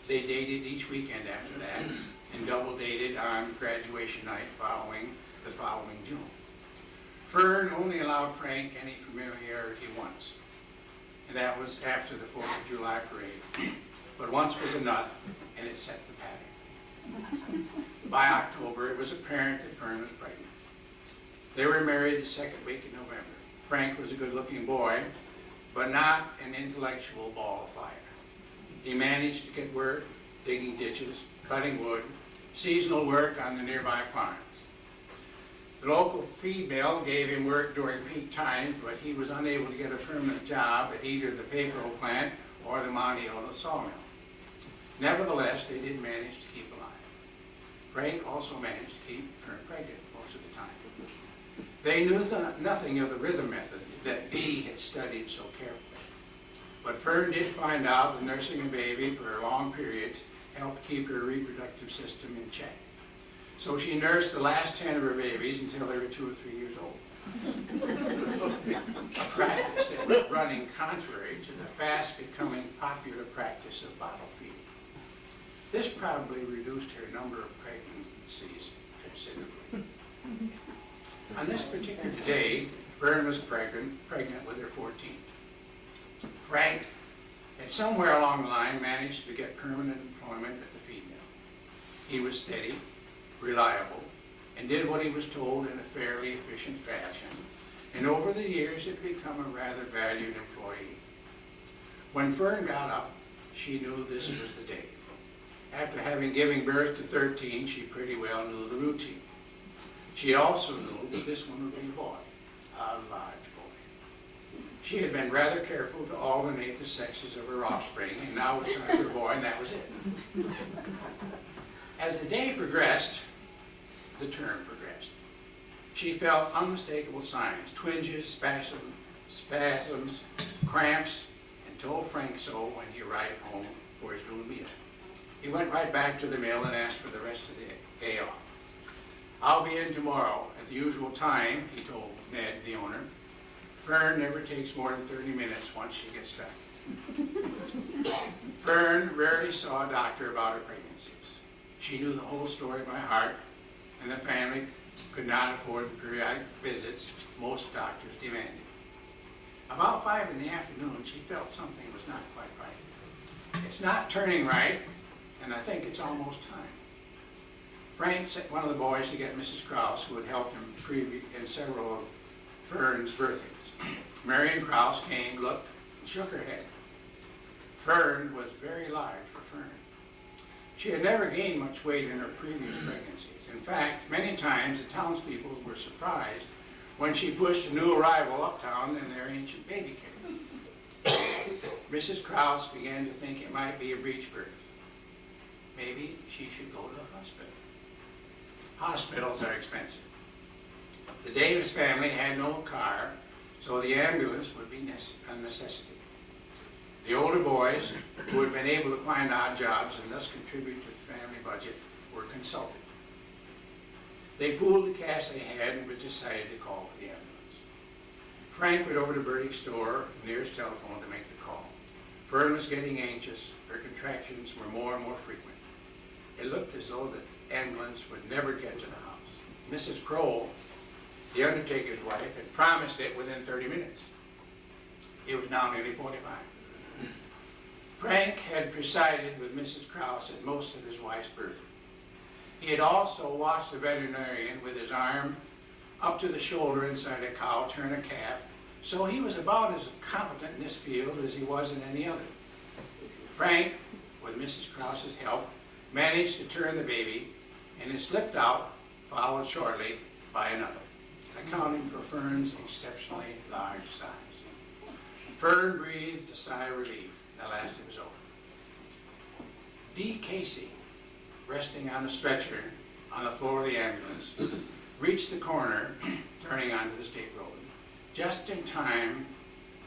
They dated each weekend after that and double dated on graduation night the following June. Fern only allowed Frank any familiarity once, and that was after the 4th of July parade. But once was enough, and it set the pattern. By October, it was apparent that Fern was pregnant. They were married the second week in November. Frank was a good-looking boy, but not an intellectual ball of fire. He managed to get work, digging ditches, cutting wood, seasonal work on the nearby farms. The local feed mill gave him work during peak times, but he was unable to get a permanent job at either the paper plant or the Monteona sawmill. Nevertheless, they did manage to keep alive. Frank also managed to keep Fern pregnant most of the time. They knew nothing of the rhythm method that Dee had studied so carefully. But Fern did find out that nursing a baby for long periods helped keep her reproductive system in check. So she nursed the last 10 of her babies until they were 2 or 3 years old. A practice that was running contrary to the fast becoming popular practice of bottle feeding. This probably reduced her number of pregnancies considerably. On this particular day, Fern was pregnant with her 14th. Frank had somewhere along the line managed to get permanent employment at the feed mill. He was steady, reliable, and did what he was told in a fairly efficient fashion, and over the years had become a rather valued employee. When Fern got up, she knew this was the day. After having given birth to 13, she pretty well knew the routine. She also knew that this one would be a boy, a large boy. She had been rather careful to alternate the sexes of her offspring, and now it was time for a boy, and that was it. As the day progressed, the term progressed. She felt unmistakable signs, twinges, spasms, cramps, and told Frank so when he arrived home for his noon meal. He went right back to the mill and asked for the rest of the day off. "I'll be in tomorrow at the usual time," he told Ned, the owner. "Fern never takes more than 30 minutes once she gets done." Fern rarely saw a doctor about her pregnancies. She knew the whole story by heart, and the family could not afford the periodic visits most doctors demanded. About 5 in the afternoon, she felt something was not quite right. "It's not turning right, and I think it's almost time." Frank sent one of the boys to get Mrs. Krause, who had helped him in several of Fern's birthings. Marion Krause came, looked, and shook her head. Fern was very large for Fern. She had never gained much weight in her previous pregnancies. In fact, many times the townspeople were surprised when she pushed a new arrival uptown in their ancient baby carriage. Mrs. Krause began to think it might be a breech birth. Maybe she should go to the hospital. Hospitals are expensive. The Davis family had no car, so the ambulance would be a necessity. The older boys, who had been able to find odd jobs and thus contribute to the family budget, were consulted. They pooled the cash they had and decided to call for the ambulance. Frank went over to Bertie's store near his telephone to make the call. Fern was getting anxious. Her contractions were more and more frequent. It looked as though the ambulance would never get to the house. Mrs. Kroll, the undertaker's wife, had promised it within 30 minutes. It was now nearly 45. Frank had presided with Mrs. Krause at most of his wife's birthing. He had also watched the veterinarian with his arm up to the shoulder inside a cow turn a calf, so he was about as competent in this field as he was in any other. Frank, with Mrs. Krause's help, managed to turn the baby, and it slipped out, followed shortly by another, accounting for Fern's exceptionally large size. Fern breathed a sigh of relief. At last it was over. Dee Casey, resting on a stretcher on the floor of the ambulance, reached the corner, turning onto the state road, just in time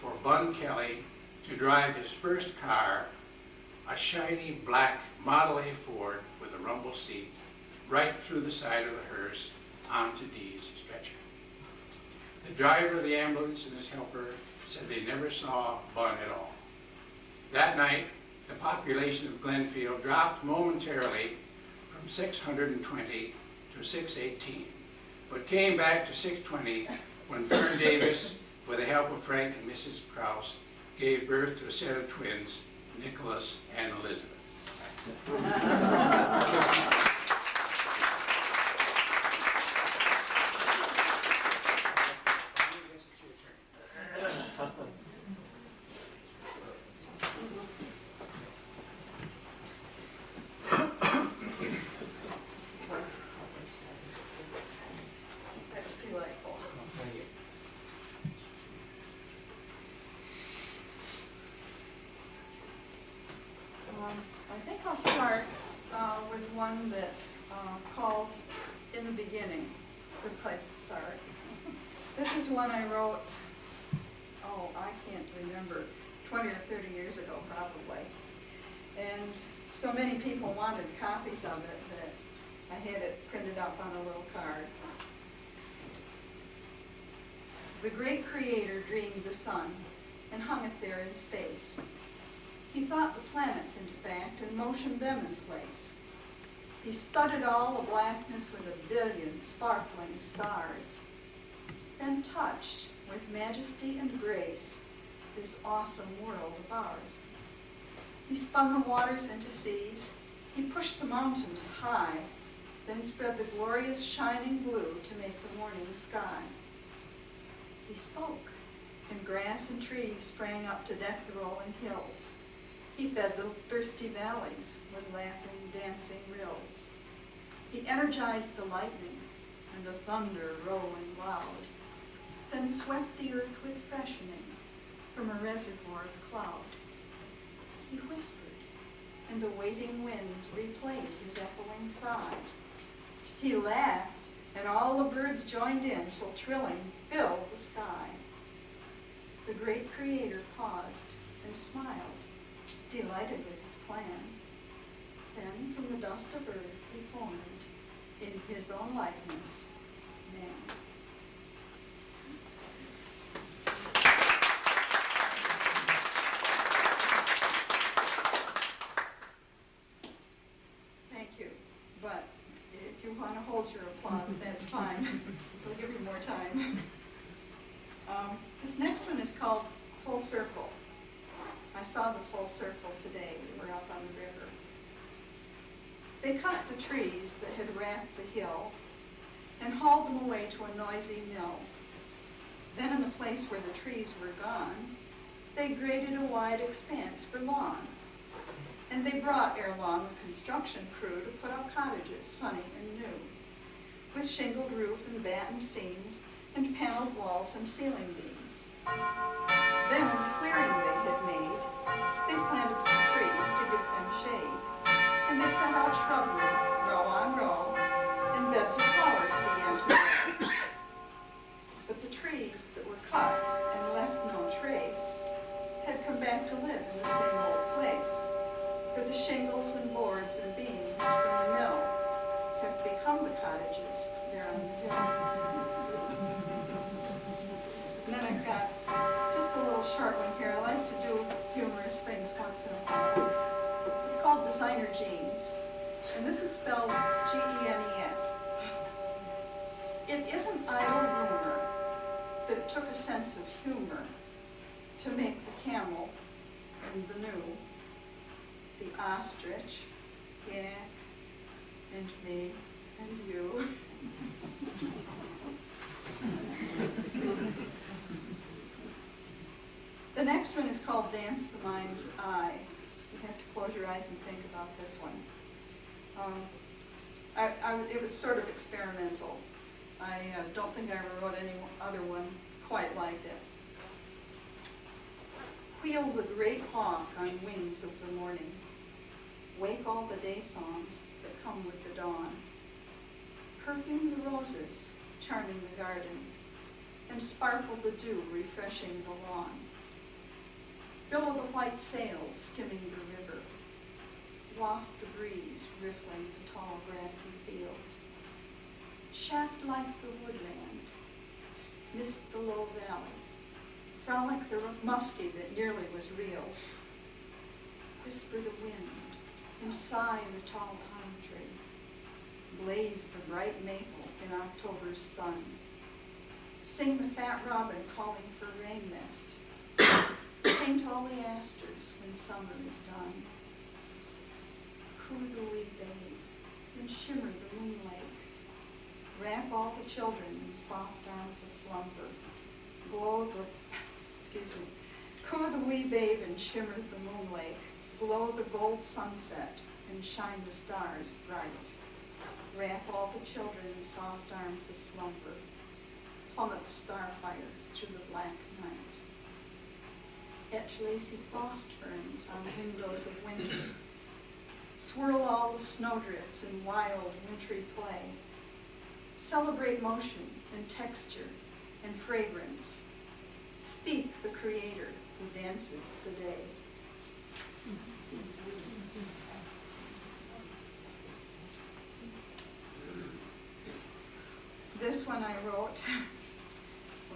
for Bun Kelly to drive his first car, a shiny black Model A Ford with a rumble seat, right through the side of the hearse onto Dee's stretcher. The driver of the ambulance and his helper said they never saw Bun at all. That night, the population of Glenfield dropped momentarily from 620 to 618, but came back to 620 when Fern Davis, with the help of Frank and Mrs. Krause, gave birth to a set of twins, Nicholas and Elizabeth. I think I'll start with one that's called In the Beginning. It's a good place to start. This is one I wrote, I can't remember, 20 or 30 years ago probably. And so many people wanted copies of it that I had it printed up on a little card. The great creator dreamed the sun and hung it there in space. He thought the planets into fact and motioned them in place. He studded all the blackness with 1,000,000,000 sparkling stars, then touched with majesty and grace this awesome world of ours. He spun the waters into seas, he pushed the mountains high, then spread the glorious shining blue to make the morning sky. He spoke, and grass and trees sprang up to deck the rolling hills. He fed the thirsty valleys with laughing, dancing rills. He energized the lightning and the thunder rolling loud, then swept the earth with freshening from a reservoir of cloud. He whispered, and the waiting winds replayed his echoing sigh. He laughed, and all the birds joined in till trilling filled the sky. The great creator paused and smiled, delighted with his plan. Then from the dust of earth he formed, in his own likeness, man. Thank you, but if you want to hold your applause, that's fine. We'll give you more time. This next one is called Full Circle. I saw the full circle today. We were up on the river. They cut the trees that had wrapped the hill and hauled them away to a noisy mill. Then in the place where the trees were gone, they graded a wide expanse for lawn. And they brought ere long a construction crew to put up cottages, sunny and new, with shingled roof and battened seams and paneled walls and ceiling beams. Then in the clearing they had made, they planted some trees to give them shade, and they set out shrubbery, row on row, and beds of flowers began to grow. But the trees that were cut and left no trace had come back to live in the same old place, for the shingles and boards and beams from the mill have become the cottages there on the hill. And then I've got just a little short one here. I like to do humorous things once in a while. It's called Designer Jeans, and this is spelled G-E-N-E-S. It isn't idle rumor that it took a sense of humor to make the camel and the new, the ostrich, yeah, and me, and you. The next one is called Dance the Mind's Eye. You have to close your eyes and think about this one. It was sort of experimental. I don't think I ever wrote any other one quite like it. Wheel the great hawk on wings of the morning. Wake all the day songs that come with the dawn. Perfume the roses, charming the garden, and sparkle the dew, refreshing the lawn. Billow the white sails skimming the river. Waft the breeze riffling the tall grassy field. Shaft like the woodland. Mist the low valley. Frolic the muskie that nearly was real. whisper the wind and sigh the tall pine tree. Blaze the bright maple in October's sun. Sing the fat robin calling for rain mist. Paint all the asters when summer is done. Coo the wee babe and shimmer the moon lake. Wrap all the children in soft arms of slumber. Coo the wee babe and shimmer the moon lake. Blow the gold sunset and shine the stars bright. Wrap all the children in soft arms of slumber. Plummet the starfire through the black night. Etch lacy frost ferns on the windows of winter. Swirl all the snowdrifts in wild wintry play. Celebrate motion and texture and fragrance. Speak the Creator who dances the day. This one I wrote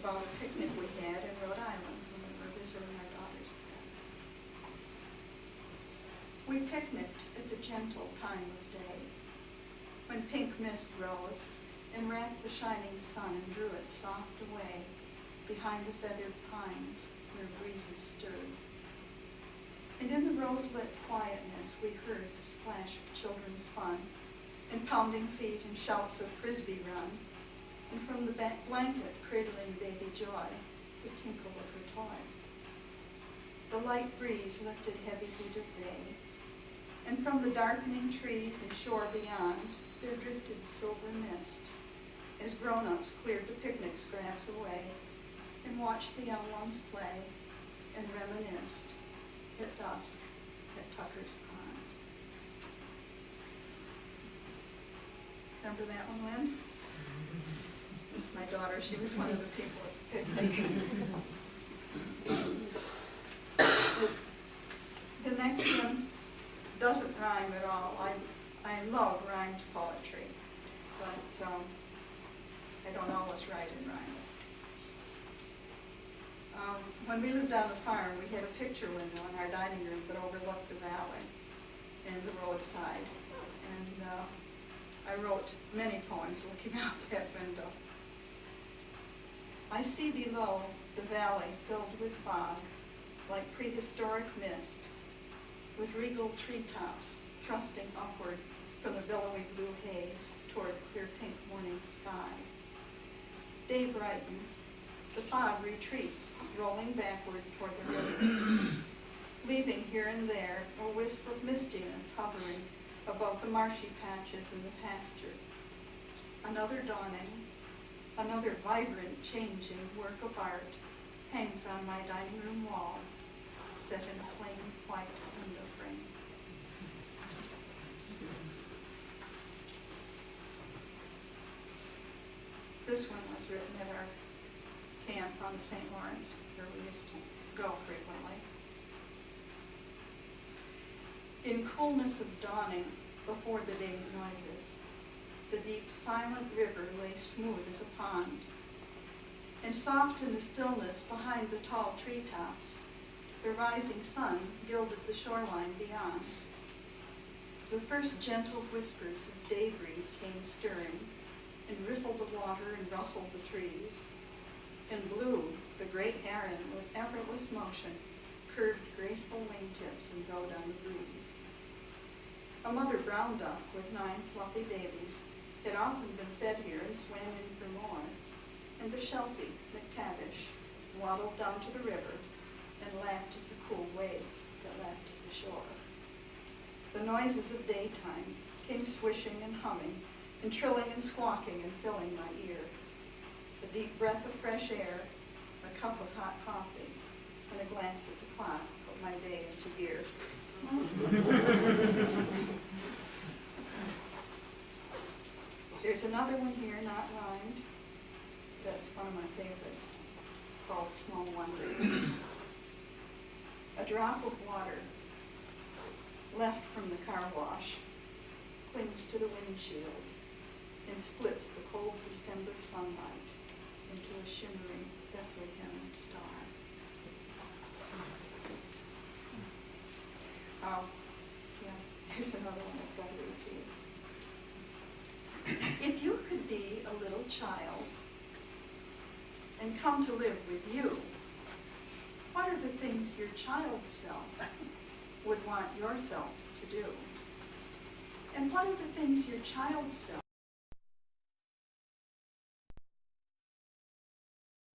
about a picnic we had in Rhode Island when we were visiting our daughters there. We picnicked at the gentle time of day, when pink mist rose and wrapped the shining sun and drew it soft away behind the feathered pines where breezes stirred. And in the rose-lit quietness we heard the splash of children's fun and pounding feet and shouts of frisbee run, and from the blanket cradling baby Joy, the tinkle of her toy. The light breeze lifted heavy heat of day, and from the darkening trees and shore beyond, there drifted silver mist, as grown-ups cleared the picnic scraps away and watched the young ones play and reminisced at dusk at Tucker's Pond. Remember that one, Lynn? This is my daughter. She was one of the people at the picnic. The next one doesn't rhyme at all. I love rhymed poetry, but I don't always write in rhyme. When we lived on the farm, we had a picture window in our dining room that overlooked the valley and the roadside. And I wrote many poems looking out that window. I see below the valley filled with fog, like prehistoric mist, with regal treetops thrusting upward from the billowy blue haze toward clear pink morning sky. Day brightens, the fog retreats, rolling backward toward the river, leaving here and there a wisp of mistiness hovering above the marshy patches in the pasture. Another dawning, another vibrant, changing work of art hangs on my dining room wall, set in a plain white window frame. This one was written at our camp on the St. Lawrence, where we used to go frequently. In coolness of dawning, before the day's noises, the deep silent river lay smooth as a pond, and soft in the stillness behind the tall treetops, the rising sun gilded the shoreline beyond. The first gentle whispers of day breeze came stirring, and riffled the water and rustled the trees. And blue, the great heron with effortless motion, curved graceful wingtips and rode on the breeze. A mother brown duck with 9 fluffy babies had often been fed here and swam in for more, and the sheltie, McTavish, waddled down to the river and lapped at the cool waves that lapped at the shore. The noises of daytime came swishing and humming and trilling and squawking and filling my ear. A deep breath of fresh air, a cup of hot coffee, and a glance at the clock put my day into gear. There's another one here, not rhymed, that's one of my favorites, called Small Wonder. A drop of water left from the car wash clings to the windshield and splits the cold December sunlight into a shimmering Bethlehem star. Oh, yeah, here's another one I've got to read to you. If you could be a little child and come to live with you, what are the things your child self would want yourself to do? And what are the things your child self